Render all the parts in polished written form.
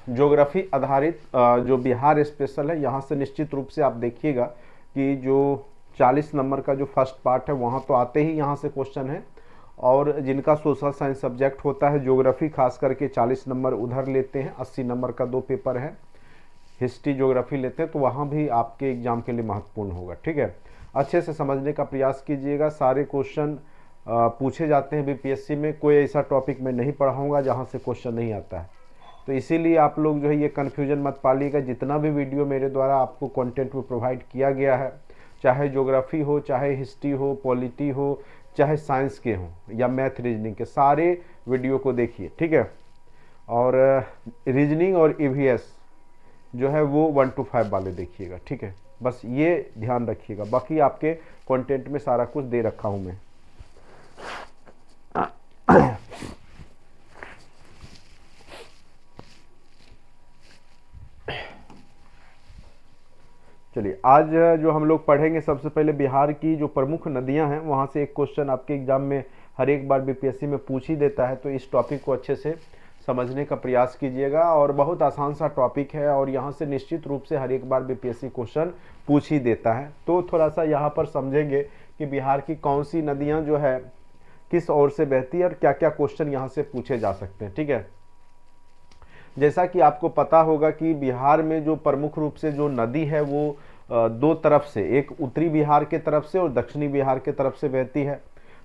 Geography आधारित जो Bihar special है, यहाँ से निश्चित रूप से आप देखिएगा कि जो 40 नंबर का जो फर्स्ट पार्ट है वहाँ तो आते ही यहाँ से क्वेश्चन है। और जिनका सोशल साइंस सब्जेक्ट होता है, ज्योग्राफी खास करके 40 नंबर उधर लेते हैं, 80 नंबर का 2 पेपर है, हिस्ट्री ज्योग्राफी लेते हैं, तो वहाँ भी आपके एग्जाम के लिए महत्वपूर्ण होगा। ठीक है, अच्छे से समझने का प्रयास कीजिएगा। सारे क्वेश्चन पूछे जाते हैं बीपीएससी में, कोई ऐसा टॉपिक मैं नहीं पढ़ाऊँगा जहाँ से क्वेश्चन नहीं आता है। तो इसीलिए आप लोग जो है ये कन्फ्यूजन मत पालिएगा। जितना भी वीडियो मेरे द्वारा आपको कंटेंट में प्रोवाइड किया गया है, चाहे ज्योग्राफी हो, चाहे हिस्ट्री हो, पॉलिटी हो, चाहे साइंस के हों या मैथ रीजनिंग के, सारे वीडियो को देखिए। ठीक है, और रीजनिंग और ईवीएस जो है वो 1 to 5 वाले देखिएगा। ठीक है, बस ये ध्यान रखिएगा। बाकी आपके कंटेंट में सारा कुछ दे रखा हूँ मैं। चलिए, आज जो हम लोग पढ़ेंगे, सबसे पहले बिहार की जो प्रमुख नदियां हैं वहां से एक क्वेश्चन आपके एग्जाम में हर एक बार बीपीएससी में पूछ ही देता है, तो इस टॉपिक को अच्छे से समझने का प्रयास कीजिएगा। और बहुत आसान सा टॉपिक है और यहाँ से निश्चित रूप से हर एक बार बीपीएससी क्वेश्चन पूछ ही देता है। तो थोड़ा सा यहाँ पर समझेंगे कि बिहार की कौन सी नदियाँ जो है किस ओर से बहती है और क्या क्या क्वेश्चन यहाँ से पूछे जा सकते हैं। ठीक है, जैसा कि आपको पता होगा कि बिहार में जो प्रमुख रूप से जो नदी है वो दो तरफ से, एक उत्तरी बिहार के तरफ से और दक्षिणी बिहार के तरफ से बहती है।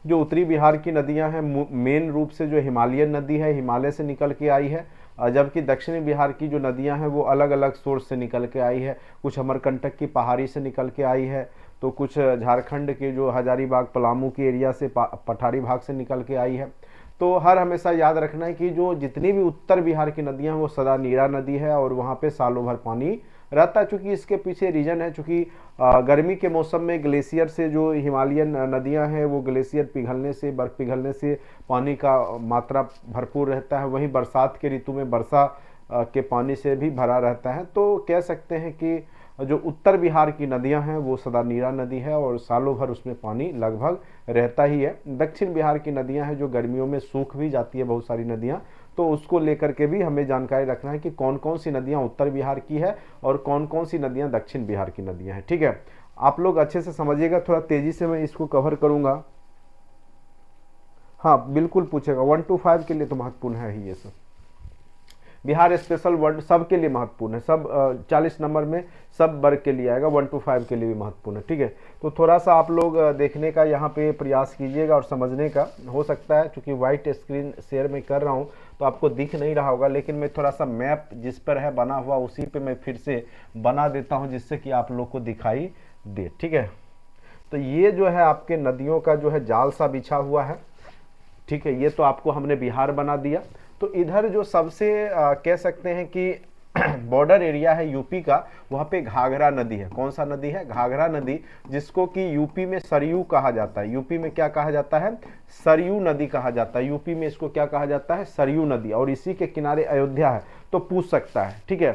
जो उत्तरी बिहार की नदियां हैं मेन रूप से जो हिमालयन नदी है, हिमालय से निकल के आई है, जबकि दक्षिणी बिहार की जो नदियां हैं वो अलग अलग सोर्स से निकल के आई है। कुछ अमरकंटक की पहाड़ी से निकल के आई है, तो कुछ झारखंड के जो हजारीबाग पलामू के एरिया से पठारी भाग से निकल के आई है। तो हर हमेशा याद रखना है कि जो जितनी भी उत्तर बिहार की नदियां हैं वो सदा नीरा नदी है और वहाँ पे सालों भर पानी रहता है। चूँकि इसके पीछे रीजन है, चूँकि गर्मी के मौसम में ग्लेशियर से जो हिमालयन नदियां हैं वो ग्लेशियर पिघलने से, बर्फ़ पिघलने से पानी का मात्रा भरपूर रहता है। वहीं बरसात के ऋतु में वर्षा के पानी से भी भरा रहता है। तो कह सकते हैं कि जो उत्तर बिहार की नदियां हैं वो सदा नीरा नदी है और सालों भर उसमें पानी लगभग रहता ही है। दक्षिण बिहार की नदियां हैं जो गर्मियों में सूख भी जाती है बहुत सारी नदियां, तो उसको लेकर के भी हमें जानकारी रखना है कि कौन कौन सी नदियां उत्तर बिहार की है और कौन कौन सी नदियां दक्षिण बिहार की नदियां हैं। ठीक है, आप लोग अच्छे से समझिएगा, थोड़ा तेजी से मैं इसको कवर करूंगा। हाँ बिल्कुल पूछेगा, 1 to 5 के लिए तो महत्वपूर्ण है ही ये सब। बिहार स्पेशल वर्ड सब के लिए महत्वपूर्ण है, सब 40 नंबर में सब वर्ग के लिए आएगा, 1 to 5 के लिए भी महत्वपूर्ण है। ठीक है, तो थोड़ा सा आप लोग देखने का यहाँ पे प्रयास कीजिएगा और समझने का। हो सकता है चूँकि वाइट स्क्रीन शेयर में कर रहा हूँ तो आपको दिख नहीं रहा होगा, लेकिन मैं थोड़ा सा मैप जिस पर है बना हुआ उसी पे मैं फिर से बना देता हूँ जिससे कि आप लोग को दिखाई दे। ठीक है, तो ये जो है आपके नदियों का जो है जाल सा बिछा हुआ है। ठीक है, ये तो आपको हमने बिहार बना दिया। तो इधर जो सबसे कह सकते हैं कि बॉर्डर एरिया है यूपी का, वहाँ पे घाघरा नदी है। कौन सा नदी है? घाघरा नदी, जिसको कि यूपी में सरयू कहा जाता है। यूपी में क्या कहा जाता है? सरयू नदी कहा जाता है। यूपी में इसको क्या कहा जाता है? सरयू नदी। और इसी के किनारे अयोध्या है, तो पूछ सकता है। ठीक है,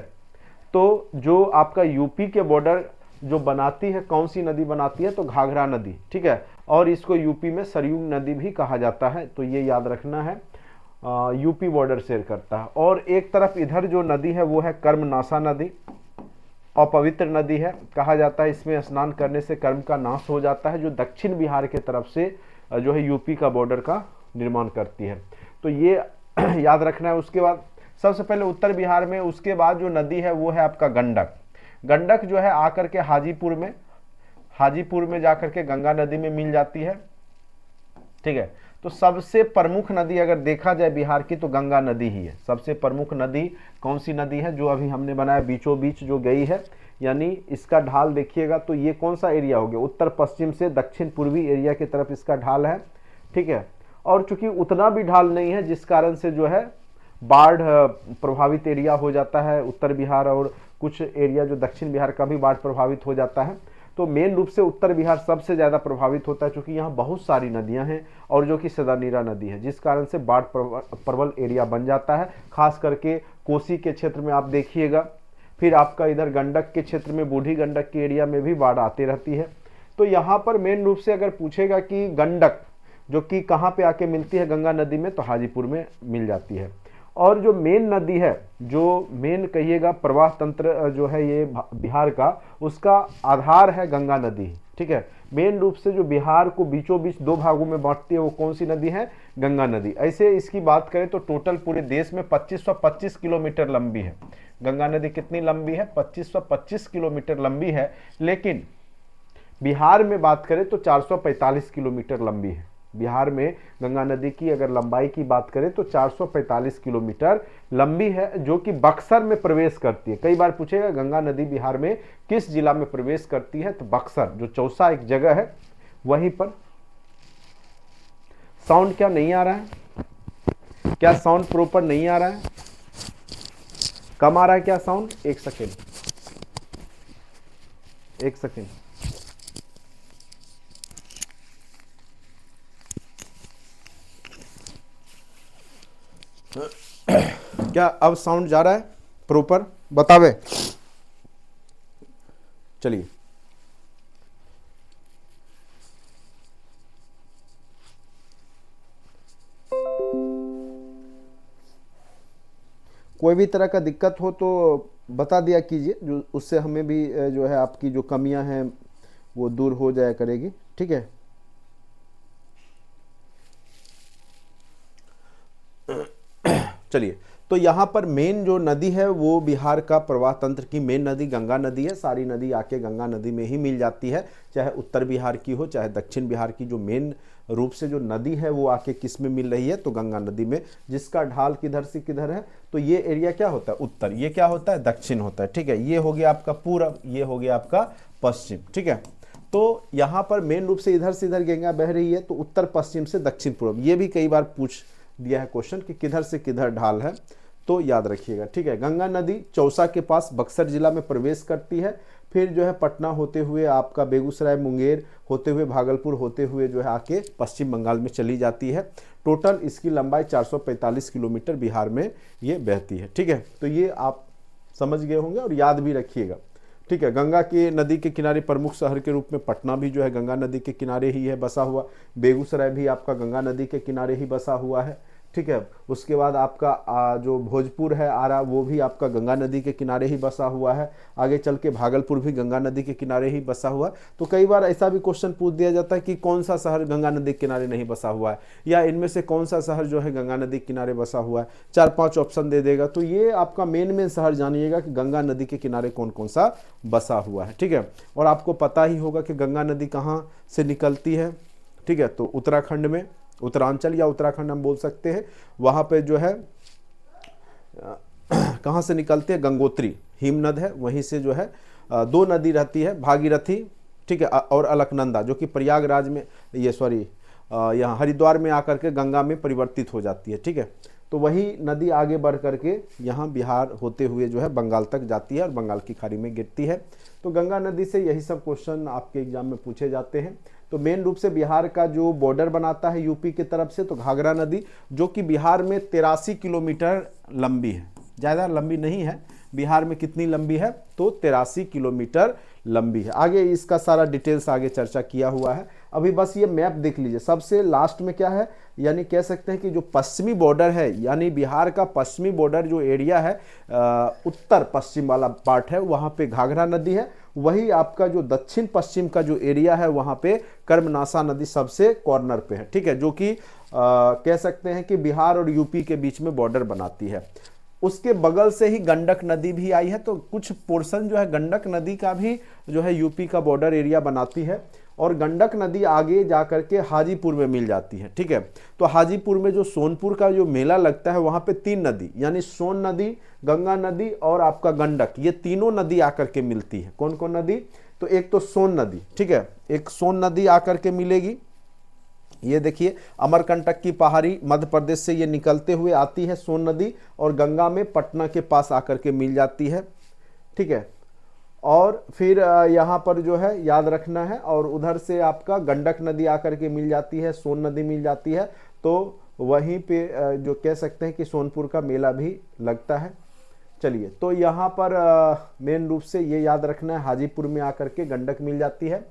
तो जो आपका यूपी के बॉर्डर जो बनाती है, कौन सी नदी बनाती है? तो घाघरा नदी। ठीक है, और इसको यूपी में सरयू नदी भी कहा जाता है, तो ये याद रखना है। यूपी बॉर्डर शेयर करता है। और एक तरफ इधर जो नदी है वो है कर्मनाशा नदी, अपवित्र नदी है, कहा जाता है इसमें स्नान करने से कर्म का नाश हो जाता है, जो दक्षिण बिहार के तरफ से जो है यूपी का बॉर्डर का निर्माण करती है। तो ये याद रखना है। उसके बाद सबसे पहले उत्तर बिहार में, उसके बाद जो नदी है वो है आपका गंडक। गंडक जो है आकर के हाजीपुर में जाकर के गंगा नदी में मिल जाती है। ठीक है, तो सबसे प्रमुख नदी अगर देखा जाए बिहार की तो गंगा नदी ही है। सबसे प्रमुख नदी कौन सी नदी है? जो अभी हमने बनाया बीचों बीच जो गई है, यानी इसका ढाल देखिएगा तो ये कौन सा एरिया हो गया? उत्तर पश्चिम से दक्षिण पूर्वी एरिया की तरफ इसका ढाल है। ठीक है, और चूंकि उतना भी ढाल नहीं है जिस कारण से जो है बाढ़ प्रभावित एरिया हो जाता है उत्तर बिहार, और कुछ एरिया जो दक्षिण बिहार का भी बाढ़ प्रभावित हो जाता है। तो मेन रूप से उत्तर बिहार सबसे ज़्यादा प्रभावित होता है, क्योंकि यहाँ बहुत सारी नदियाँ हैं और जो कि सदा नीरा नदी है, जिस कारण से बाढ़ प्रबल एरिया बन जाता है। खास करके कोसी के क्षेत्र में आप देखिएगा, फिर आपका इधर गंडक के क्षेत्र में, बूढ़ी गंडक के एरिया में भी बाढ़ आती रहती है। तो यहाँ पर मेन रूप से अगर पूछेगा कि गंडक जो कि कहाँ पे आके मिलती है गंगा नदी में, तो हाजीपुर में मिल जाती है। और जो मेन नदी है, जो मेन कहिएगा प्रवाह तंत्र जो है ये बिहार का, उसका आधार है गंगा नदी, ठीक है। मेन रूप से जो बिहार को बीचों बीच दो भागों में बांटती है वो कौन सी नदी है, गंगा नदी। ऐसे इसकी बात करें तो टोटल पूरे देश में 2525 किलोमीटर लंबी है गंगा नदी। कितनी लंबी है, 2525 किलोमीटर लंबी है। लेकिन बिहार में बात करें तो 445 किलोमीटर लंबी है। बिहार में गंगा नदी की अगर लंबाई की बात करें तो 445 किलोमीटर लंबी है, जो कि बक्सर में प्रवेश करती है। कई बार पूछेगा गंगा नदी बिहार में किस जिला में प्रवेश करती है, तो बक्सर, जो चौसा एक जगह है वहीं पर। साउंड क्या नहीं आ रहा है, क्या साउंड प्रॉपर नहीं आ रहा है, कम आ रहा है क्या साउंड? एक सेकेंड, एक सेकेंड। क्या अब साउंड जा रहा है प्रॉपर? बतावे। चलिए, कोई भी तरह का दिक्कत हो तो बता दिया कीजिए, जो उससे हमें भी जो है आपकी जो कमियां हैं वो दूर हो जाया करेगी, ठीक है। चलिए, तो यहाँ पर मेन जो नदी है वो बिहार का प्रवाह तंत्र की मेन नदी गंगा नदी है। सारी नदी आके गंगा नदी में ही मिल जाती है, चाहे उत्तर बिहार की हो चाहे दक्षिण बिहार की। जो मेन रूप से जो नदी है वो आके किस में मिल रही है, तो गंगा नदी में, जिसका ढाल किधर से किधर है, तो ये एरिया क्या होता है, उत्तर, ये क्या होता है, दक्षिण होता है, ठीक है। ये हो गया आपका पूरब, ये हो गया आपका पश्चिम, ठीक है। तो यहाँ पर मेन रूप से इधर गंगा बह रही है, तो उत्तर पश्चिम से दक्षिण पूर्व। ये भी कई बार पूछ दिया है क्वेश्चन कि किधर से किधर ढाल है, तो याद रखिएगा, ठीक है। गंगा नदी चौसा के पास बक्सर जिला में प्रवेश करती है, फिर जो है पटना होते हुए आपका बेगूसराय, मुंगेर होते हुए, भागलपुर होते हुए जो है आके पश्चिम बंगाल में चली जाती है। टोटल इसकी लंबाई 445 किलोमीटर बिहार में ये बहती है, ठीक है। तो ये आप समझ गए होंगे और याद भी रखिएगा, ठीक है। गंगा के नदी के किनारे प्रमुख शहर के रूप में पटना भी जो है गंगा नदी के किनारे ही है बसा हुआ। बेगूसराय भी आपका गंगा नदी के किनारे ही बसा हुआ है, ठीक है। उसके बाद आपका जो भोजपुर है, आरा, वो भी आपका गंगा नदी के किनारे ही बसा हुआ है। आगे चल के भागलपुर भी गंगा नदी के किनारे ही बसा हुआ है। तो कई बार ऐसा भी क्वेश्चन पूछ दिया जाता है कि कौन सा शहर गंगा नदी के किनारे नहीं बसा हुआ है, या इनमें से कौन सा शहर जो है गंगा नदी के किनारे बसा हुआ है। 4-5 ऑप्शन दे देगा। तो ये आपका मेन शहर जानिएगा कि गंगा नदी के किनारे कौन कौन सा बसा हुआ है, ठीक है। और आपको पता ही होगा कि गंगा नदी कहाँ से निकलती है, ठीक है। तो उत्तराखंड में, उत्तरांचल या उत्तराखंड हम बोल सकते हैं, वहाँ पे जो है कहाँ से निकलते हैं, गंगोत्री हिमनद है, वहीं से जो है 2 नदी रहती है, भागीरथी, ठीक है, और अलकनंदा, जो कि प्रयागराज में, ये सॉरी यहाँ हरिद्वार में आकर के गंगा में परिवर्तित हो जाती है, ठीक है। तो वही नदी आगे बढ़ करके यहाँ बिहार होते हुए जो है बंगाल तक जाती है और बंगाल की खाड़ी में गिरती है। तो गंगा नदी से यही सब क्वेश्चन आपके एग्जाम में पूछे जाते हैं। तो मेन रूप से बिहार का जो बॉर्डर बनाता है यूपी की तरफ से, तो घाघरा नदी, जो कि बिहार में 83 किलोमीटर लंबी है, ज़्यादा लंबी नहीं है। बिहार में कितनी लंबी है, तो 83 किलोमीटर लंबी है। आगे इसका सारा डिटेल्स आगे चर्चा किया हुआ है। अभी बस ये मैप देख लीजिए, सबसे लास्ट में क्या है, यानी कह सकते हैं कि जो पश्चिमी बॉर्डर है, यानी बिहार का पश्चिमी बॉर्डर जो एरिया है, उत्तर पश्चिम वाला पार्ट है, वहाँ पे घाघरा नदी है। वही आपका जो दक्षिण पश्चिम का जो एरिया है, वहाँ पे कर्मनासा नदी सबसे कॉर्नर पे है, ठीक है, जो कि कह सकते हैं कि बिहार और यूपी के बीच में बॉर्डर बनाती है। उसके बगल से ही गंडक नदी भी आई है, तो कुछ पोर्शन जो है गंडक नदी का भी जो है यूपी का बॉर्डर एरिया बनाती है। और गंडक नदी आगे जा करके हाजीपुर में मिल जाती है, ठीक है। तो हाजीपुर में जो सोनपुर का जो मेला लगता है, वहाँ पे 3 नदी, यानी सोन नदी, गंगा नदी और आपका गंडक, ये तीनों नदी आकर के मिलती है। कौन कौन नदी, तो एक तो सोन नदी, ठीक है, एक सोन नदी आकर के मिलेगी। ये देखिए अमरकंटक की पहाड़ी मध्य प्रदेश से ये निकलते हुए आती है सोन नदी, और गंगा में पटना के पास आकर के मिल जाती है, ठीक है। और फिर यहाँ पर जो है याद रखना है, और उधर से आपका गंडक नदी आकर के मिल जाती है, सोन नदी मिल जाती है। तो वहीं पे जो कह सकते हैं कि सोनपुर का मेला भी लगता है। चलिए, तो यहाँ पर मेन रूप से ये याद रखना है, हाजीपुर में आकर के गंडक मिल जाती है।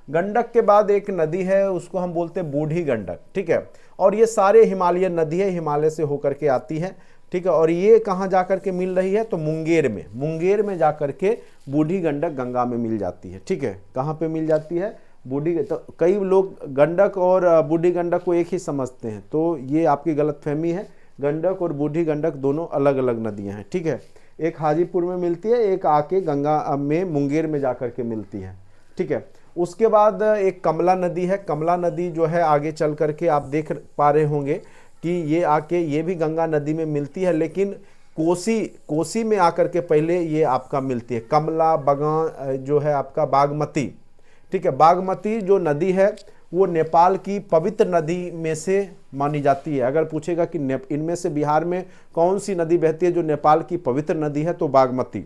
गंडक के बाद एक नदी है, उसको हम बोलते हैं बूढ़ी गंडक, ठीक है। और ये सारे हिमालयन नदी है, हिमालय से होकर के आती है, ठीक है। और ये कहाँ जा कर के मिल रही है, तो मुंगेर में जा कर के बूढ़ी गंडक गंगा में मिल जाती है, ठीक है। कहाँ पे मिल जाती है, बूढ़ी। तो कई लोग गंडक और बूढ़ी गंडक को एक ही समझते हैं, तो ये आपकी गलतफहमी है। गंडक और बूढ़ी गंडक दोनों अलग अलग नदियां हैं, ठीक है। एक हाजीपुर में मिलती है, एक आके गंगा में मुंगेर में जाकर के मिलती है, ठीक है। उसके बाद एक कमला नदी है। कमला नदी जो है आगे चल करके आप देख पा रहे होंगे कि ये आके ये भी गंगा नदी में मिलती है, लेकिन कोसी में आकर के पहले ये आपका मिलती है। कमला बगान जो है आपका बागमती, ठीक है। बागमती जो नदी है वो नेपाल की पवित्र नदी में से मानी जाती है। अगर पूछेगा कि इनमें से बिहार में कौन सी नदी बहती है जो नेपाल की पवित्र नदी है, तो बागमती।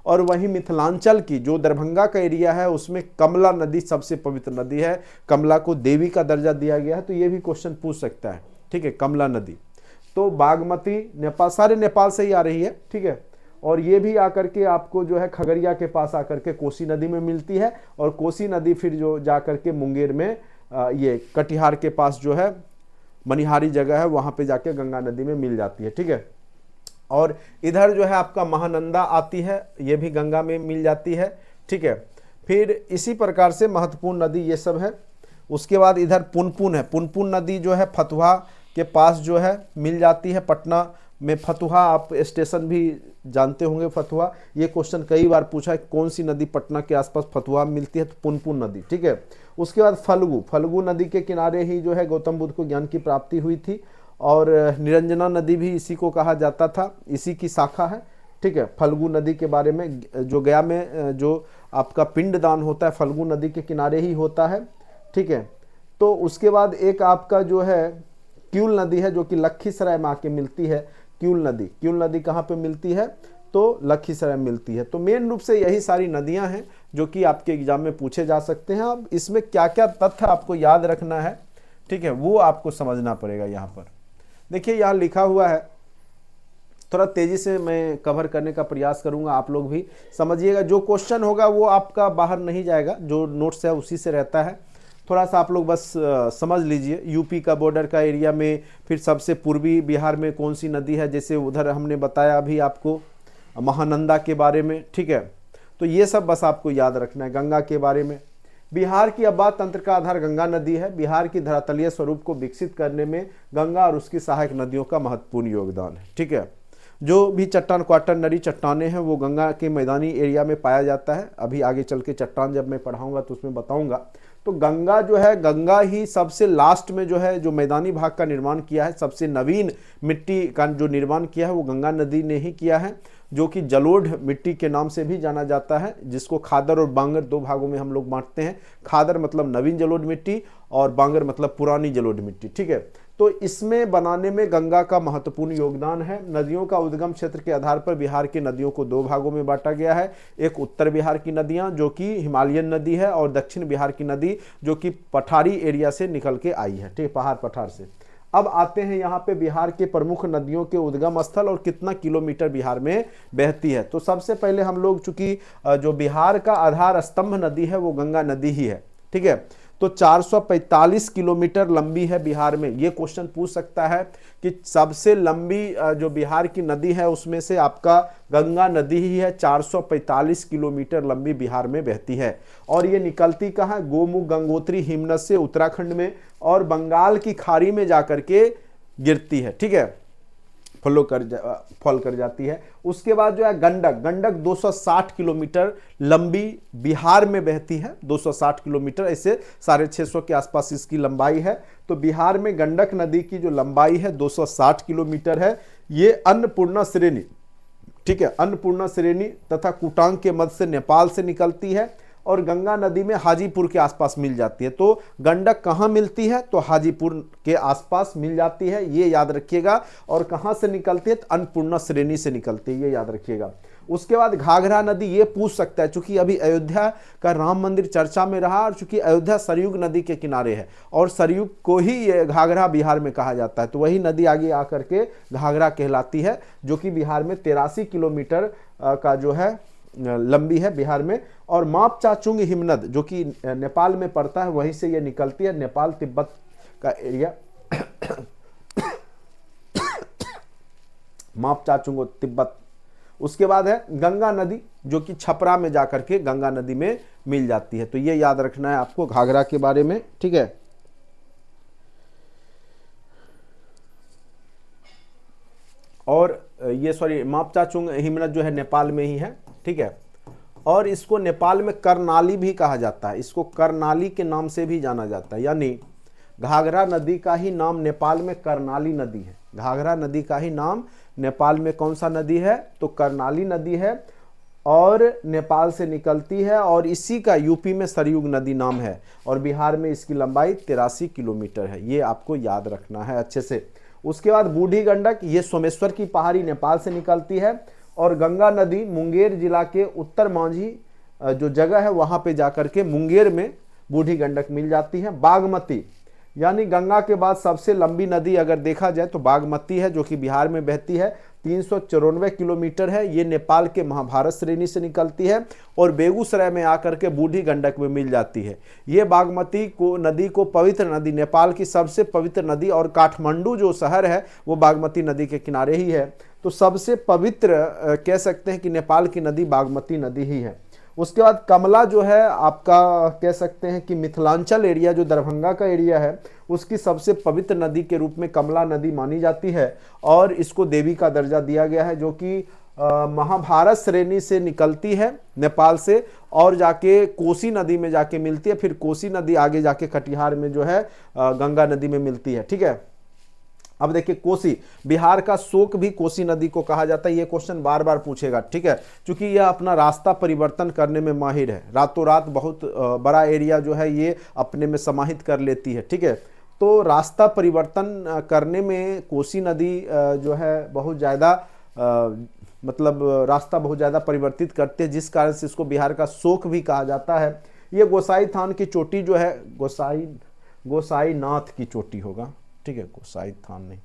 और वहीं मिथिलांचल की जो दरभंगा का एरिया है उसमें कमला नदी सबसे पवित्र नदी है। कमला को देवी का दर्जा दिया गया है, तो ये भी क्वेश्चन पूछ सकता है, ठीक है। कमला नदी, तो बागमती नेपाल, सारे नेपाल से ही आ रही है, ठीक है। और ये भी आकर के आपको जो है खगड़िया के पास आकर के कोसी नदी में मिलती है, और कोसी नदी फिर जो जाकर के मुंगेर में ये कटिहार के पास जो है मनिहारी जगह है वहां पे जाके गंगा नदी में मिल जाती है, ठीक है। और इधर जो है आपका महानंदा आती है, ये भी गंगा में मिल जाती है, ठीक है। फिर इसी प्रकार से महत्वपूर्ण नदी ये सब है। उसके बाद इधर पुनपुन है। पुनपुन नदी जो है फतुहा के पास जो है मिल जाती है। पटना में फतुहा, आप स्टेशन भी जानते होंगे फतुहा। ये क्वेश्चन कई बार पूछा है, कौन सी नदी पटना के आसपास फतुहा मिलती है, तो पुनपुन नदी, ठीक है। उसके बाद फल्गु नदी के किनारे ही जो है गौतम बुद्ध को ज्ञान की प्राप्ति हुई थी। और निरंजना नदी भी इसी को कहा जाता था, इसी की शाखा है, ठीक है। फल्गु नदी के बारे में जो गया में जो आपका पिंडदान होता है फल्गु नदी के किनारे ही होता है, ठीक है। तो उसके बाद एक आपका जो है क्यूल नदी है, जो कि लखीसराय में आके मिलती है। क्यूल नदी कहाँ पे मिलती है, तो लखीसराय मिलती है। तो मेन रूप से यही सारी नदियां हैं जो कि आपके एग्जाम में पूछे जा सकते हैं। अब इसमें क्या क्या तथ्य आपको याद रखना है, ठीक है, वो आपको समझना पड़ेगा। यहाँ पर देखिए, यहाँ लिखा हुआ है, थोड़ा तेजी से मैं कवर करने का प्रयास करूंगा, आप लोग भी समझिएगा। जो क्वेश्चन होगा वो आपका बाहर नहीं जाएगा, जो नोट्स है उसी से रहता है। थोड़ा सा आप लोग बस समझ लीजिए। यूपी का बॉर्डर का एरिया में फिर सबसे पूर्वी बिहार में कौन सी नदी है, जैसे उधर हमने बताया अभी आपको महानंदा के बारे में, ठीक है। तो ये सब बस आपको याद रखना है। गंगा के बारे में, बिहार की आबाद तंत्र का आधार गंगा नदी है। बिहार की धरातलीय स्वरूप को विकसित करने में गंगा और उसकी सहायक नदियों का महत्वपूर्ण योगदान है, ठीक है। जो भी चट्टान क्वाटरनरी चट्टानें हैं वो गंगा के मैदानी एरिया में पाया जाता है। अभी आगे चल के चट्टान जब मैं पढ़ाऊंगा तो उसमें बताऊंगा। तो गंगा जो है, गंगा ही सबसे लास्ट में जो है जो मैदानी भाग का निर्माण किया है, सबसे नवीन मिट्टी का जो निर्माण किया है वो गंगा नदी ने ही किया है, जो कि जलोढ़ मिट्टी के नाम से भी जाना जाता है, जिसको खादर और बांगर दो भागों में हम लोग बांटते हैं। खादर मतलब नवीन जलोढ़ मिट्टी और बांगर मतलब पुरानी जलोढ़ मिट्टी, ठीक है। तो इसमें बनाने में गंगा का महत्वपूर्ण योगदान है। नदियों का उद्गम क्षेत्र के आधार पर बिहार की नदियों को दो भागों में बांटा गया है। एक उत्तर बिहार की नदियां जो कि हिमालयन नदी है, और दक्षिण बिहार की नदी जो कि पठारी एरिया से निकल के आई है, ठीक, पहाड़ पठार से। अब आते हैं यहाँ पे बिहार के प्रमुख नदियों के उद्गम स्थल और कितना किलोमीटर बिहार में बहती है। तो सबसे पहले हम लोग, चूंकि जो बिहार का आधार स्तंभ नदी है वो गंगा नदी ही है, ठीक है। तो 445 किलोमीटर लंबी है बिहार में। ये क्वेश्चन पूछ सकता है कि सबसे लंबी जो बिहार की नदी है उसमें से आपका गंगा नदी ही है। 445 किलोमीटर लंबी बिहार में बहती है, और ये निकलती कहाँ, गोमुख गंगोत्री हिमनद से उत्तराखंड में और बंगाल की खाड़ी में जाकर के गिरती है, ठीक है, फॉल कर जाती है। उसके बाद जो है गंडक 260 किलोमीटर लंबी बिहार में बहती है। 260 किलोमीटर, ऐसे 650 के आसपास इसकी लंबाई है। तो बिहार में गंडक नदी की जो लंबाई है 260 किलोमीटर है। ये अन्नपूर्णा श्रेणी, ठीक है, अन्नपूर्णा श्रेणी तथा कुटांग के मध्य से नेपाल से निकलती है, और गंगा नदी में हाजीपुर के आसपास मिल जाती है। तो गंडक कहाँ मिलती है, तो हाजीपुर के आसपास मिल जाती है, ये याद रखिएगा। और कहाँ से निकलती है, तो अन्नपूर्णा श्रेणी से निकलती है, ये याद रखिएगा। उसके बाद घाघरा नदी, ये पूछ सकता है, चूंकि अभी अयोध्या का राम मंदिर चर्चा में रहा, और चूंकि अयोध्या सरयुग नदी के किनारे है, और सरयुग को ही घाघरा बिहार में कहा जाता है, तो वही नदी आगे आकर के घाघरा कहलाती है, जो कि बिहार में 83 किलोमीटर का जो है लंबी है बिहार में। और माप चाचुंग हिमनद जो कि नेपाल में पड़ता है, वहीं से ये निकलती है, नेपाल तिब्बत का एरिया मापचाचुंग तिब्बत। उसके बाद है गंगा नदी, जो कि छपरा में जाकर के गंगा नदी में मिल जाती है। तो ये याद रखना है आपको घाघरा के बारे में, ठीक है। और ये सॉरी मापचाचुंग हिमनद जो है नेपाल में ही है, ठीक है। और इसको नेपाल में कर्णाली भी कहा जाता है, इसको कर्णाली के नाम से भी जाना जाता है, यानी घाघरा नदी का ही नाम नेपाल में कर्णाली नदी है। घाघरा नदी का ही नाम नेपाल में कौन सा नदी है, तो कर्णाली नदी है, और नेपाल से निकलती है, और इसी का यूपी में सरयुग नदी नाम है, और बिहार में इसकी लंबाई 83 किलोमीटर है। ये आपको याद रखना है अच्छे से। उसके बाद बूढ़ी गंडक, ये सोमेश्वर की पहाड़ी नेपाल से निकलती है, और गंगा नदी मुंगेर जिला के उत्तर मांझी जो जगह है वहां पे जाकर के मुंगेर में बूढ़ी गंडक मिल जाती है। बागमती, यानी गंगा के बाद सबसे लंबी नदी अगर देखा जाए तो बागमती है, जो कि बिहार में बहती है, 394 किलोमीटर है। ये नेपाल के महाभारत श्रेणी से निकलती है और बेगूसराय में आकर के बूढ़ी गंडक में मिल जाती है। ये बागमती को नदी को पवित्र नदी, नेपाल की सबसे पवित्र नदी, और काठमांडू जो शहर है वो बागमती नदी के किनारे ही है, तो सबसे पवित्र कह सकते हैं कि नेपाल की नदी बागमती नदी ही है। उसके बाद कमला जो है आपका कह सकते हैं कि मिथिलांचल एरिया जो दरभंगा का एरिया है उसकी सबसे पवित्र नदी के रूप में कमला नदी मानी जाती है, और इसको देवी का दर्जा दिया गया है, जो कि महाभारत श्रेणी से निकलती है नेपाल से, और जाके कोसी नदी में जाके मिलती है। फिर कोसी नदी आगे जाके कटिहार में जो है गंगा नदी में मिलती है, ठीक है। अब देखिए कोसी, बिहार का शोक भी कोसी नदी को कहा जाता है। ये क्वेश्चन बार बार पूछेगा, ठीक है, क्योंकि यह अपना रास्ता परिवर्तन करने में माहिर है। रातों रात बहुत बड़ा एरिया जो है ये अपने में समाहित कर लेती है, ठीक है। तो रास्ता परिवर्तन करने में कोसी नदी जो है बहुत ज़्यादा मतलब रास्ता बहुत ज़्यादा परिवर्तित करते हैं, जिस कारण से इसको बिहार का शोक भी कहा जाता है। ये गोसाई थान की चोटी जो है, गोसाई नाथ की चोटी होगा, ठीक है, गोसाई थान नहीं,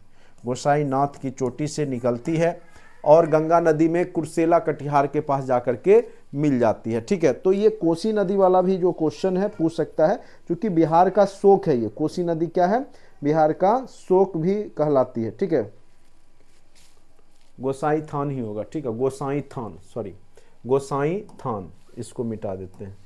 गोसाई नाथ की चोटी से निकलती है, और गंगा नदी में कुर्सेला कटिहार के पास जाकर के मिल जाती है, ठीक है। तो ये कोसी नदी वाला भी जो क्वेश्चन है पूछ सकता है, क्योंकि बिहार का शोक है ये। कोसी नदी क्या है, बिहार का शोक भी कहलाती है, ठीक है। गोसाई थान ही होगा, ठीक है, गोसाई थान, सॉरी गोसाई थान, इसको मिटा देते हैं,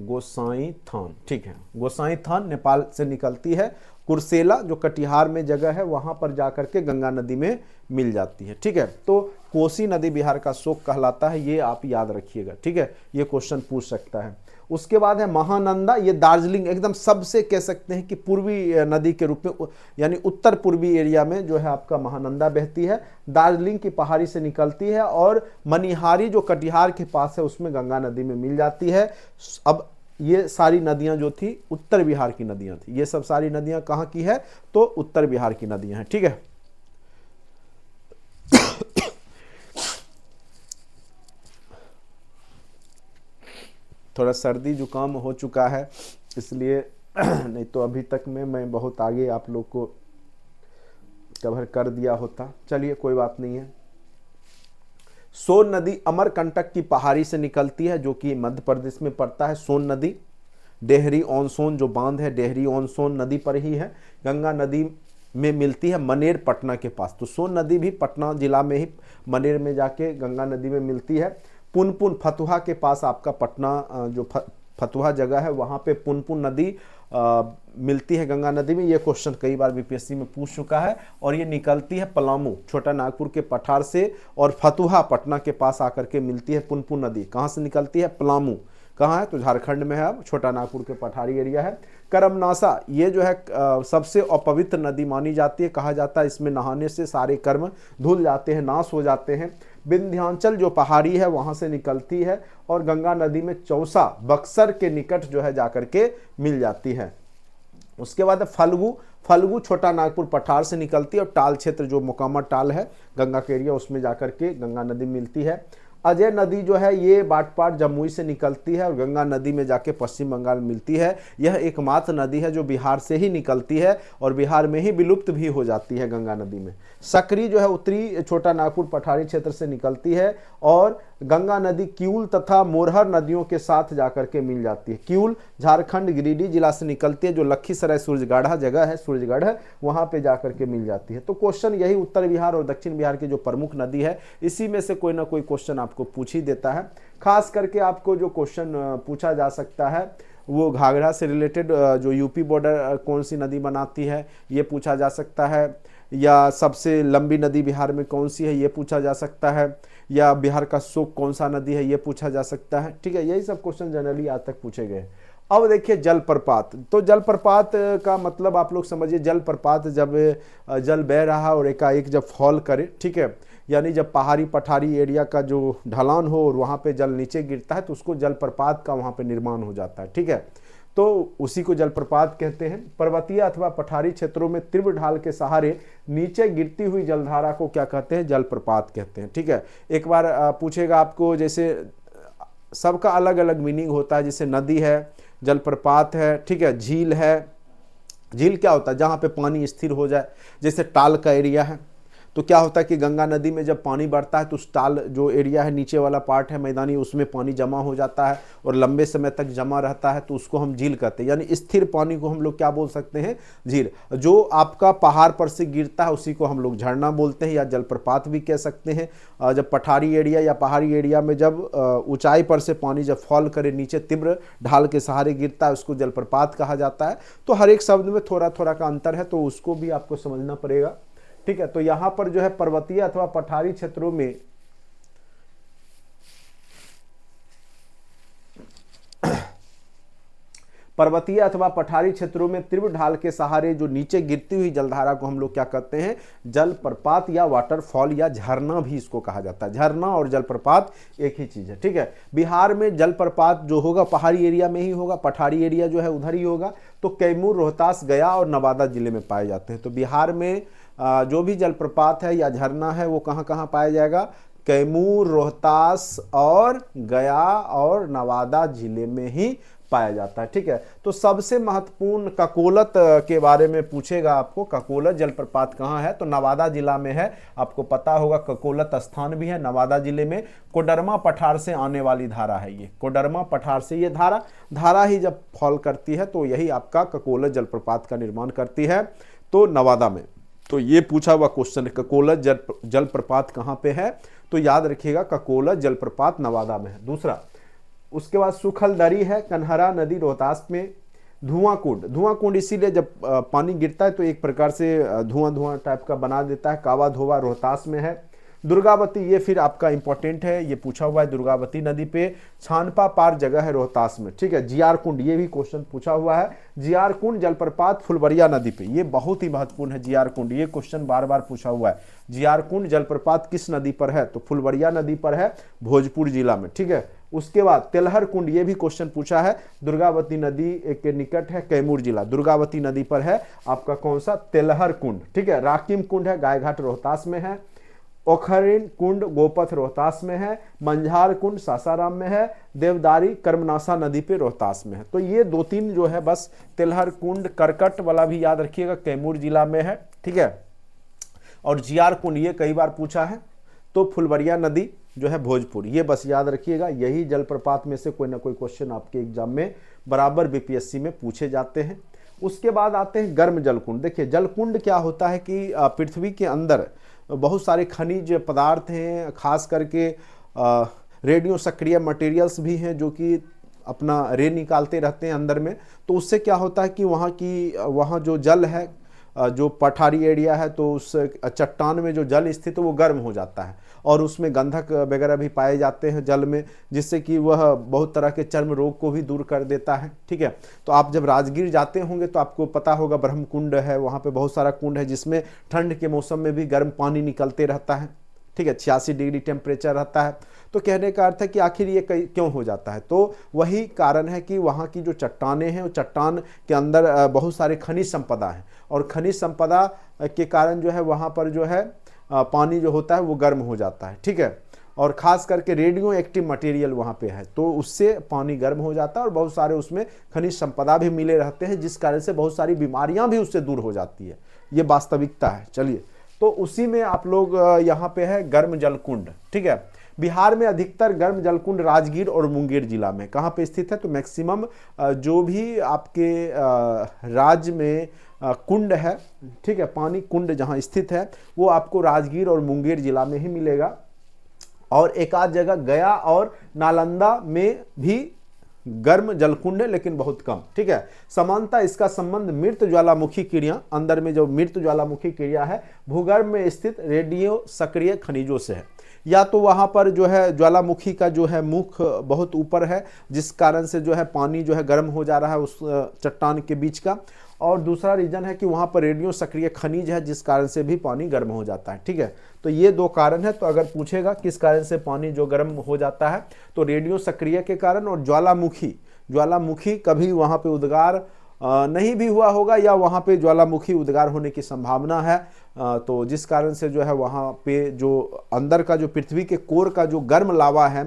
गोसाई थान, ठीक है। गोसाई थान नेपाल से निकलती है, कुर्सेला जो कटिहार में जगह है वहां पर जाकर के गंगा नदी में मिल जाती है, ठीक है। तो कोसी नदी बिहार का शोक कहलाता है, ये आप याद रखिएगा, ठीक है, ये क्वेश्चन पूछ सकता है। उसके बाद है महानंदा, ये दार्जिलिंग एकदम सबसे कह सकते हैं कि पूर्वी नदी के रूप में, यानी उत्तर पूर्वी एरिया में जो है आपका महानंदा बहती है, दार्जिलिंग की पहाड़ी से निकलती है, और मनिहारी जो कटिहार के पास है उसमें गंगा नदी में मिल जाती है। अब ये सारी नदियां जो थी उत्तर बिहार की नदियां थी, ये सब सारी नदियां कहाँ की है, तो उत्तर बिहार की नदियां हैं, ठीक है। थोड़ा सर्दी जुकाम हो चुका है इसलिए नहीं तो अभी तक में मैं बहुत आगे आप लोग को कवर कर दिया होता। चलिए कोई बात नहीं है। सोन नदी अमरकंटक की पहाड़ी से निकलती है, जो कि मध्य प्रदेश में पड़ता है। सोन नदी डेहरी ऑन सोन जो बांध है, डेहरी ऑन सोन नदी पर ही है, गंगा नदी में मिलती है मनेर पटना के पास। तो सोन नदी भी पटना जिला में ही मनेर में जाके गंगा नदी में मिलती है। पुनपुन फतुहा के पास आपका पटना जो फतुहा जगह है वहाँ पे पुनपुन नदी मिलती है गंगा नदी में। ये क्वेश्चन कई बार बीपीएससी में पूछ चुका है, और ये निकलती है पलामू छोटा नागपुर के पठार से, और फतुहा पटना के पास आकर के मिलती है पुनपुन नदी। कहाँ से निकलती है, पलामू। कहाँ है, तो झारखंड में है, अब छोटा नागपुर के पठारी एरिया है। करमनासा, ये जो है सबसे अपवित्र नदी मानी जाती है, कहा जाता है इसमें नहाने से सारे कर्म धुल जाते हैं, नाश हो जाते हैं। विंध्याचल जो पहाड़ी है वहां से निकलती है, और गंगा नदी में चौसा बक्सर के निकट जो है जाकर के मिल जाती है। उसके बाद फल्गु, फल्गु छोटा नागपुर पठार से निकलती है, और टाल क्षेत्र जो मोकामा टाल है गंगा के एरिया उसमें जाकर के गंगा नदी मिलती है। अजय नदी जो है ये बाटपाट जमुई से निकलती है और गंगा नदी में जाके पश्चिम बंगाल मिलती है। यह एकमात्र नदी है जो बिहार से ही निकलती है और बिहार में ही विलुप्त भी हो जाती है गंगा नदी में। सकरी जो है उत्तरी छोटा नागपुर पठारी क्षेत्र से निकलती है और गंगा नदी किऊल तथा मोरहर नदियों के साथ जाकर के मिल जाती है। किऊल झारखंड गिरिडीह जिला से निकलती है, जो लखीसराय सूरजगढ़ा जगह है, सूरजगढ़ है, वहां पे जाकर के मिल जाती है। तो क्वेश्चन यही उत्तर बिहार और दक्षिण बिहार की जो प्रमुख नदी है इसी में से कोई ना कोई क्वेश्चन आपको पूछ ही देता है। खास करके आपको जो क्वेश्चन पूछा जा सकता है वो घाघरा से रिलेटेड, जो यूपी बॉर्डर कौन सी नदी बनाती है ये पूछा जा सकता है, या सबसे लंबी नदी बिहार में कौन सी है ये पूछा जा सकता है, या बिहार का शोक कौन सा नदी है ये पूछा जा सकता है। ठीक है, यही सब क्वेश्चन जनरली आज तक पूछे गए। अब देखिए जलप्रपात, तो जलप्रपात का मतलब आप लोग समझिए, जलप्रपात जब जल बह रहा और एकाएक जब फॉल करे, ठीक है, यानी जब पहाड़ी पठारी एरिया का जो ढलान हो और वहाँ पे जल नीचे गिरता है तो उसको जलप्रपात का वहाँ पे निर्माण हो जाता है। ठीक है, तो उसी को जलप्रपात कहते हैं। पर्वतीय अथवा पठारी क्षेत्रों में तीव्र ढाल के सहारे नीचे गिरती हुई जलधारा को क्या कहते हैं? जलप्रपात कहते हैं। ठीक है, एक बार पूछेगा आपको, जैसे सबका अलग अलग मीनिंग होता है, जैसे नदी है, जलप्रपात है, ठीक है, झील है। झील क्या होता है? जहाँ पे पानी स्थिर हो जाए, जैसे टाल का एरिया है तो क्या होता है कि गंगा नदी में जब पानी बढ़ता है तो उस टाल जो एरिया है, नीचे वाला पार्ट है मैदानी, उसमें पानी जमा हो जाता है और लंबे समय तक जमा रहता है तो उसको हम झील कहते हैं। यानी स्थिर पानी को हम लोग क्या बोल सकते हैं? झील। जो आपका पहाड़ पर से गिरता है उसी को हम लोग झरना बोलते हैं या जलप्रपात भी कह सकते हैं। जब पठारी एरिया या पहाड़ी एरिया में जब ऊंचाई पर से पानी जब फॉल करे, नीचे तीव्र ढाल के सहारे गिरता है, उसको जलप्रपात कहा जाता है। तो हर एक शब्द में थोड़ा थोड़ा का अंतर है तो उसको भी आपको समझना पड़ेगा। ठीक है, तो यहां पर जो है पर्वतीय अथवा पठारी क्षेत्रों में पर्वतीय अथवा पठारी क्षेत्रों में तीव्र ढाल के सहारे जो नीचे गिरती हुई जलधारा को हम लोग क्या कहते हैं? जलप्रपात या वाटरफॉल या झरना भी इसको कहा जाता है। झरना और जलप्रपात एक ही चीज है। ठीक है, बिहार में जलप्रपात जो होगा पहाड़ी एरिया में ही होगा, पठारी एरिया जो है उधर ही होगा। तो कैमूर, रोहतास, गया और नवादा जिले में पाए जाते हैं। तो बिहार में जो भी जलप्रपात है या झरना है वो कहाँ कहाँ पाया जाएगा? कैमूर, रोहतास और गया और नवादा जिले में ही पाया जाता है। ठीक है, तो सबसे महत्वपूर्ण ककोलत के बारे में पूछेगा आपको। ककोलत जलप्रपात कहाँ है? तो नवादा जिला में है। आपको पता होगा ककोलत स्थान भी है नवादा जिले में। कोडरमा पठार से आने वाली धारा है ये, कोडरमा पठार से ये धारा ही जब फॉल करती है तो यही आपका ककोलत जलप्रपात का निर्माण करती है, तो नवादा में। तो ये पूछा हुआ क्वेश्चन है, ककोलत जलप्रपात कहाँ पे है? तो याद रखिएगा ककोलत जलप्रपात नवादा में है। दूसरा, उसके बाद सुखलदरी है, कन्हरा नदी रोहतास में। धुआं कुंड इसीलिए जब पानी गिरता है तो एक प्रकार से धुआं टाइप का बना देता है। कावा धोवा रोहतास में है। दुर्गावती, ये फिर आपका इंपॉर्टेंट है, ये पूछा हुआ है दुर्गावती नदी पे। छानपा पार जगह है रोहतास में। ठीक है, जियार कुंड, ये भी क्वेश्चन पूछा हुआ है। जियार कुंड जलप्रपात फुलबरिया नदी पे, ये बहुत ही महत्वपूर्ण है। जियार कुंड, ये क्वेश्चन बार बार पूछा हुआ है। जियार कुंड जलप्रपात किस नदी पर है? तो फुलबरिया नदी पर है, भोजपुर जिला में। ठीक है, उसके बाद तेलहर कुंड, ये भी क्वेश्चन पूछा है, दुर्गावती नदी के निकट है, कैमूर जिला, दुर्गावती नदी पर है आपका कौन सा? तेलहर कुंड। ठीक है, राकिम कुंड है, गायघाट रोहतास में है। ओखरिन कुंड गोपथ रोहतास में है। मंझार कुंड सासाराम में है। देवदारी कर्मनासा नदी पे रोहतास में है। तो ये दो तीन जो है बस। तेलहर कुंड, करकट वाला भी याद रखिएगा, कैमूर जिला में है। ठीक है, और जियार कुंड ये कई बार पूछा है। तो फुलबरिया नदी जो है भोजपुर, ये बस याद रखिएगा। यही जलप्रपात में से कोई ना कोई क्वेश्चन आपके एग्जाम में बराबर बीपीएससी में पूछे जाते हैं। उसके बाद आते हैं गर्म जलकुंड। देखिए जलकुंड क्या होता है कि पृथ्वी के अंदर बहुत सारे खनिज पदार्थ हैं, खास करके रेडियो सक्रिय मटेरियल्स भी हैं जो कि अपना रे निकालते रहते हैं अंदर में। तो उससे क्या होता है कि वहाँ जो जल है, जो पठारी एरिया है, तो उस चट्टान में जो जल स्थित है वो गर्म हो जाता है और उसमें गंधक वगैरह भी पाए जाते हैं जल में, जिससे कि वह बहुत तरह के चर्म रोग को भी दूर कर देता है। ठीक है, तो आप जब राजगीर जाते होंगे तो आपको पता होगा ब्रह्म कुंड है, वहाँ पे बहुत सारा कुंड है जिसमें ठंड के मौसम में भी गर्म पानी निकलते रहता है। ठीक है, 86 डिग्री टेम्परेचर रहता है। तो कहने का अर्थ है कि आखिर ये क्यों हो जाता है? तो वही कारण है कि वहाँ की जो चट्टानें हैं, वो चट्टान के अंदर बहुत सारे खनिज संपदा है और खनिज संपदा के कारण जो है वहाँ पर जो है पानी जो होता है वो गर्म हो जाता है। ठीक है, और ख़ास करके रेडियो एक्टिव मटेरियल वहाँ पे है, तो उससे पानी गर्म हो जाता है और बहुत सारे उसमें खनिज संपदा भी मिले रहते हैं, जिस कारण से बहुत सारी बीमारियाँ भी उससे दूर हो जाती है। ये वास्तविकता है। चलिए, तो उसी में आप लोग यहाँ पे है गर्म जलकुंड। ठीक है, बिहार में अधिकतर गर्म जलकुंड राजगीर और मुंगेर जिला में कहाँ पे स्थित है, तो मैक्सिमम जो भी आपके राज्य में कुंड है, ठीक है, पानी कुंड जहाँ स्थित है वो आपको राजगीर और मुंगेर जिला में ही मिलेगा। और एक आध जगह गया और नालंदा में भी गर्म जलकुंड है, लेकिन बहुत कम। ठीक है, समानता इसका संबंध मृत ज्वालामुखी क्रिया, अंदर में जो मृत ज्वालामुखी क्रिया है भूगर्भ में स्थित रेडियो सक्रिय खनिजों से है। या तो वहाँ पर जो है ज्वालामुखी का जो है मुख बहुत ऊपर है, जिस कारण से जो है पानी जो है गर्म हो जा रहा है उस चट्टान के बीच का, और दूसरा रीजन है कि वहाँ पर रेडियो सक्रिय खनिज है, जिस कारण से भी पानी गर्म हो जाता है। ठीक है, तो ये दो कारण है। तो अगर पूछेगा किस कारण से पानी जो गर्म हो जाता है, तो रेडियो सक्रिय के कारण और ज्वालामुखी कभी वहाँ पे उद्गार नहीं भी हुआ होगा, या वहाँ पे ज्वालामुखी उद्गार होने की संभावना है, तो जिस कारण से जो है वहाँ पे जो अंदर का जो पृथ्वी के कोर का जो गर्म लावा है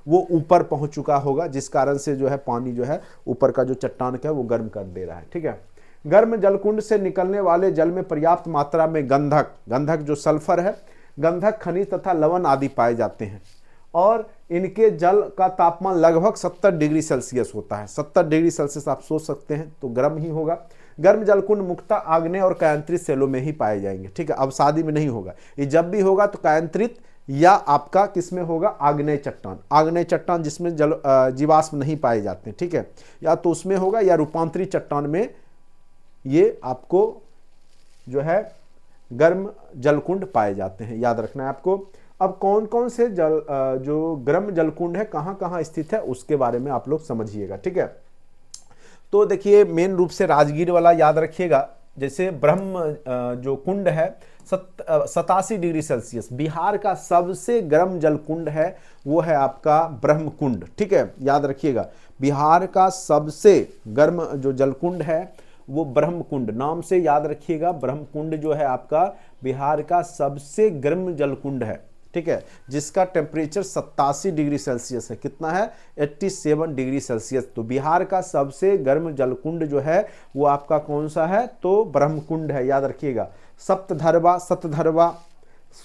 वो ऊपर पहुँच चुका होगा, जिस कारण से जो है पानी जो है ऊपर का जो चट्टान का है वो गर्म कर दे रहा है। ठीक है, गर्म जलकुंड से निकलने वाले जल में पर्याप्त मात्रा में गंधक जो सल्फर है, गंधक खनिज तथा लवण आदि पाए जाते हैं, और इनके जल का तापमान लगभग 70 डिग्री सेल्सियस होता है। 70 डिग्री सेल्सियस आप सोच सकते हैं, तो गर्म ही होगा। गर्म जलकुंड मुख्यतः आग्नेय और कायांतरित सेलों में ही पाए जाएंगे। ठीक है, अब शादी में नहीं होगा, ये जब भी होगा तो कायांतरित या आपका किस में होगा, आग्नेय चट्टान जिसमें जल जीवाश्म नहीं पाए जाते हैं। ठीक है, या तो उसमें होगा या रूपांतरित चट्टान में ये आपको जो है गर्म जलकुंड पाए जाते हैं, याद रखना है आपको। अब कौन कौन से जो गर्म जलकुंड है कहाँ कहाँ स्थित है उसके बारे में आप लोग समझिएगा। ठीक है, तो देखिए मेन रूप से राजगीर वाला याद रखिएगा। जैसे ब्रह्म जो कुंड है 87 डिग्री सेल्सियस, बिहार का सबसे गर्म जलकुंड है वो है आपका ब्रह्म कुंड। ठीक है, याद रखिएगा, बिहार का सबसे गर्म जो जलकुंड है वो ब्रह्म कुंड, नाम से याद रखिएगा। ब्रह्म कुंड जो है आपका बिहार का सबसे गर्म जलकुंड है। ठीक है, जिसका टेम्परेचर 87 डिग्री सेल्सियस है। कितना है, 87 डिग्री सेल्सियस। तो बिहार का सबसे गर्म जलकुंड जो है वो आपका कौन सा है, तो ब्रह्म कुंड है, याद रखिएगा। सप्तधरवा,